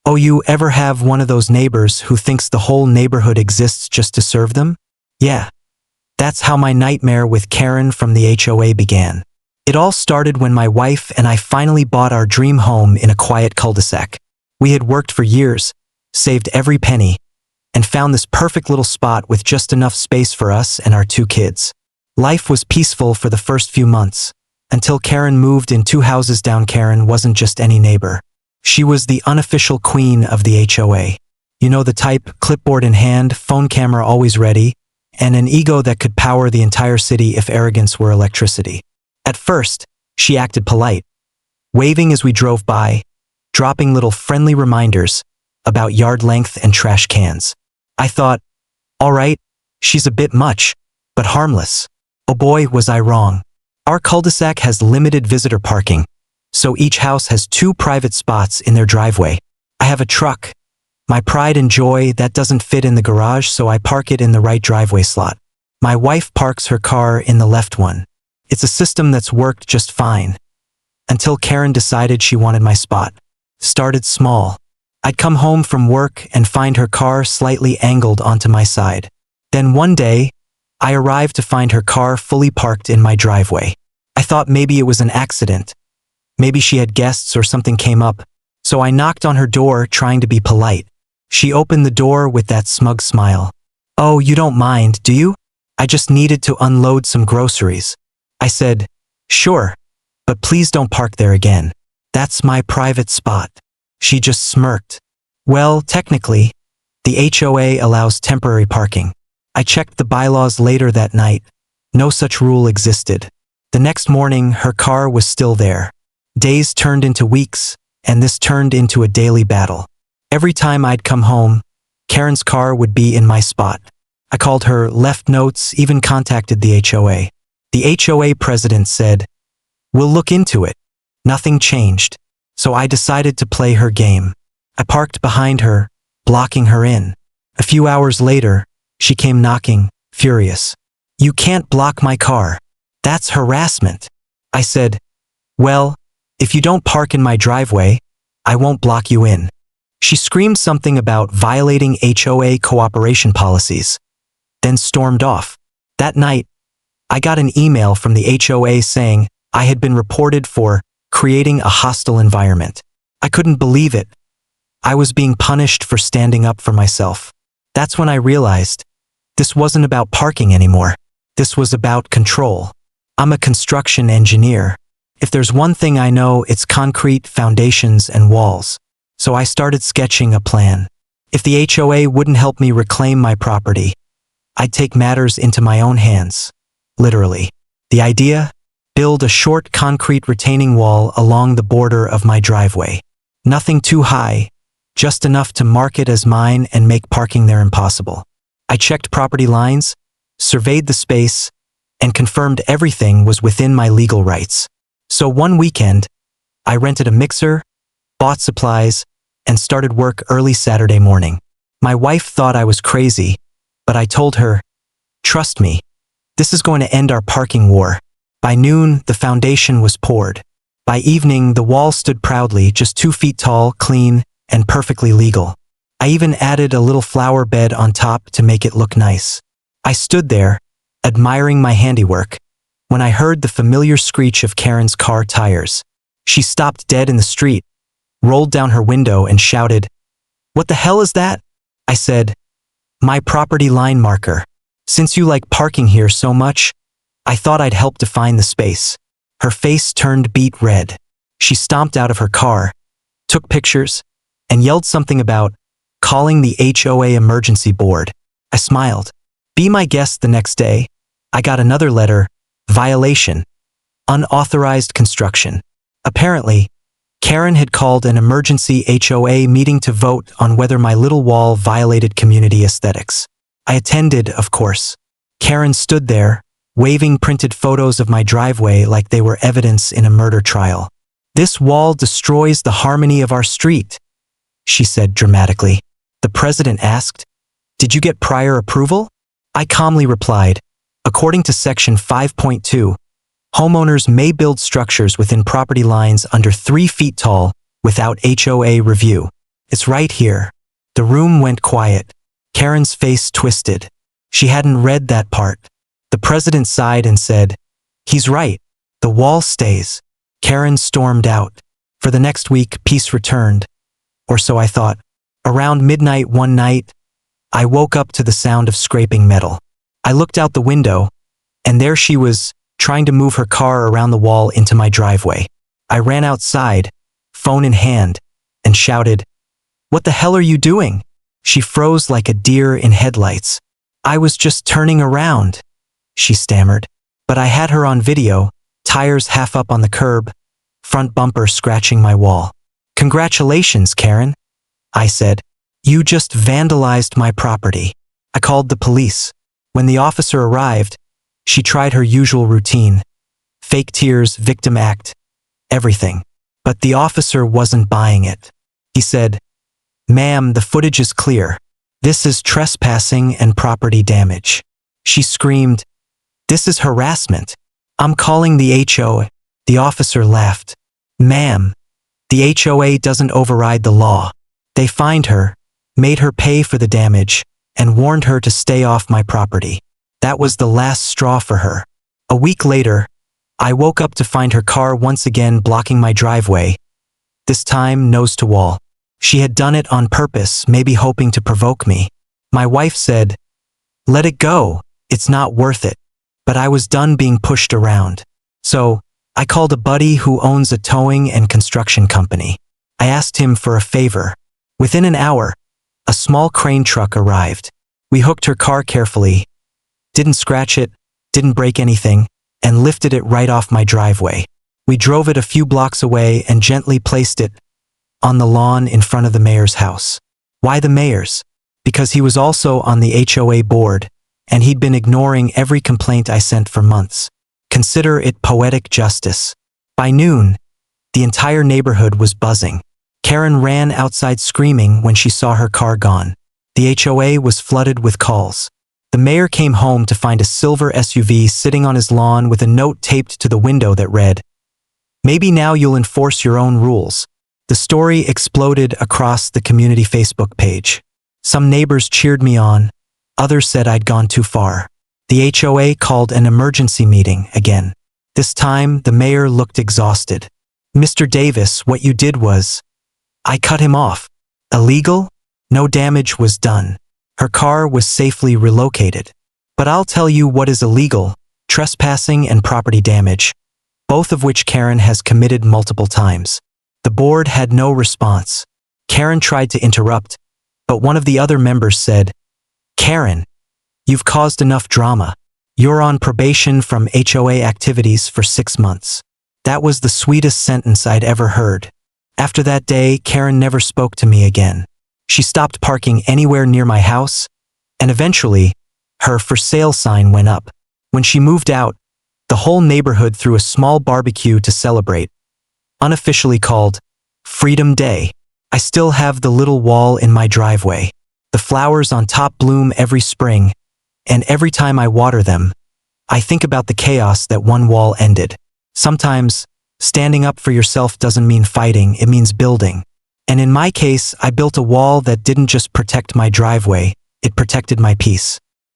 Oh, you ever have one of those neighbors who thinks the whole neighborhood exists just to serve them? Yeah, that's how my nightmare with Karen from the HOA began. It all started when my wife and I finally bought our dream home in a quiet cul-de-sac. We had worked for years, saved every penny, and found this perfect little spot with just enough space for us and our 2 kids. Life was peaceful for the first few months, until Karen moved in 2 houses down. Karen wasn't just any neighbor. She was the unofficial queen of the HOA. You know the type, clipboard in hand, phone camera always ready, and an ego that could power the entire city if arrogance were electricity. At first, she acted polite, waving as we drove by, dropping little friendly reminders about yard length and trash cans. I thought, all right, she's a bit much, but harmless. Oh boy, was I wrong. Our cul-de-sac has limited visitor parking, so each house has 2 private spots in their driveway. I have a truck, my pride and joy, that doesn't fit in the garage, so I park it in the right driveway slot. My wife parks her car in the left one. It's a system that's worked just fine, until Karen decided she wanted my spot. Started small. I'd come home from work and find her car slightly angled onto my side. Then one day, I arrived to find her car fully parked in my driveway. I thought maybe it was an accident. Maybe she had guests or something came up, so I knocked on her door trying to be polite. She opened the door with that smug smile. Oh, you don't mind, do you? I just needed to unload some groceries. I said, sure, but please don't park there again. That's my private spot. She just smirked. Well, technically, the HOA allows temporary parking. I checked the bylaws later that night. No such rule existed. The next morning, her car was still there. Days turned into weeks, and this turned into a daily battle. Every time I'd come home, Karen's car would be in my spot. I called her, left notes, even contacted the HOA. The HOA president said, "We'll look into it." Nothing changed, so I decided to play her game. I parked behind her, blocking her in. A few hours later, she came knocking, furious. "You can't block my car. That's harassment." I said, "Well, if you don't park in my driveway, I won't block you in." She screamed something about violating HOA cooperation policies, then stormed off. That night, I got an email from the HOA saying I had been reported for creating a hostile environment. I couldn't believe it. I was being punished for standing up for myself. That's when I realized this wasn't about parking anymore. This was about control. I'm a construction engineer. If there's one thing I know, it's concrete, foundations, and walls. So I started sketching a plan. If the HOA wouldn't help me reclaim my property, I'd take matters into my own hands. Literally. The idea? Build a short concrete retaining wall along the border of my driveway. Nothing too high, just enough to mark it as mine and make parking there impossible. I checked property lines, surveyed the space, and confirmed everything was within my legal rights. So one weekend, I rented a mixer, bought supplies, and started work early Saturday morning. My wife thought I was crazy, but I told her, "Trust me, this is going to end our parking war." By noon, the foundation was poured. By evening, the wall stood proudly, just 2 feet tall, clean, and perfectly legal. I even added a little flower bed on top to make it look nice. I stood there, admiring my handiwork, when I heard the familiar screech of Karen's car tires. She stopped dead in the street, rolled down her window, and shouted, "What the hell is that?" I said, "My property line marker. Since you like parking here so much, I thought I'd help define the space." Her face turned beet red. She stomped out of her car, took pictures, and yelled something about calling the HOA emergency board. I smiled. Be my guest the next day. I got another letter, violation, unauthorized construction. Apparently, Karen had called an emergency HOA meeting to vote on whether my little wall violated community aesthetics. I attended, of course. Karen stood there, waving printed photos of my driveway like they were evidence in a murder trial. "This wall destroys the harmony of our street," she said dramatically. The president asked, "Did you get prior approval?" I calmly replied, "According to Section 5.2, homeowners may build structures within property lines under 3 feet tall without HOA review." It's right here. The room went quiet. Karen's face twisted. She hadn't read that part. The president sighed and said, "He's right. The wall stays." Karen stormed out. For the next week, peace returned. Or so I thought. Around midnight one night, I woke up to the sound of scraping metal. I looked out the window, and there she was, trying to move her car around the wall into my driveway. I ran outside, phone in hand, and shouted, "What the hell are you doing?" She froze like a deer in headlights. "I was just turning around," she stammered. But I had her on video, tires half up on the curb, front bumper scratching my wall. "Congratulations, Karen," I said. "You just vandalized my property." I called the police. When the officer arrived, she tried her usual routine. Fake tears, victim act, everything. But the officer wasn't buying it. He said, "Ma'am, the footage is clear. This is trespassing and property damage." She screamed, "This is harassment. I'm calling the HOA." The officer laughed. "Ma'am, the HOA doesn't override the law. They fined her, made her pay for the damage, and warned her to stay off my property. That was the last straw for her." A week later, I woke up to find her car once again blocking my driveway, this time nose to wall. She had done it on purpose, maybe hoping to provoke me. My wife said, "Let it go, it's not worth it." But I was done being pushed around. So, I called a buddy who owns a towing and construction company. I asked him for a favor. Within an hour, a small crane truck arrived. We hooked her car carefully, didn't scratch it, didn't break anything, and lifted it right off my driveway. We drove it a few blocks away and gently placed it on the lawn in front of the mayor's house. Why the mayor's? Because he was also on the HOA board, and he'd been ignoring every complaint I sent for months. Consider it poetic justice. By noon, the entire neighborhood was buzzing. Karen ran outside screaming when she saw her car gone. The HOA was flooded with calls. The mayor came home to find a silver SUV sitting on his lawn with a note taped to the window that read, "Maybe now you'll enforce your own rules." The story exploded across the community Facebook page. Some neighbors cheered me on, others said I'd gone too far. The HOA called an emergency meeting again. This time, the mayor looked exhausted. "Mr. Davis, what you did was..." I cut him off. "Illegal? No damage was done. Her car was safely relocated. But I'll tell you what is illegal: trespassing and property damage, both of which Karen has committed multiple times." The board had no response. Karen tried to interrupt, but one of the other members said, "Karen, you've caused enough drama. You're on probation from HOA activities for 6 months." That was the sweetest sentence I'd ever heard. After that day, Karen never spoke to me again. She stopped parking anywhere near my house, and eventually, her "for sale" sign went up. When she moved out, the whole neighborhood threw a small barbecue to celebrate, unofficially called Freedom Day. I still have the little wall in my driveway. The flowers on top bloom every spring, and every time I water them, I think about the chaos that one wall ended. Sometimes, standing up for yourself doesn't mean fighting, it means building. And in my case, I built a wall that didn't just protect my driveway, it protected my peace.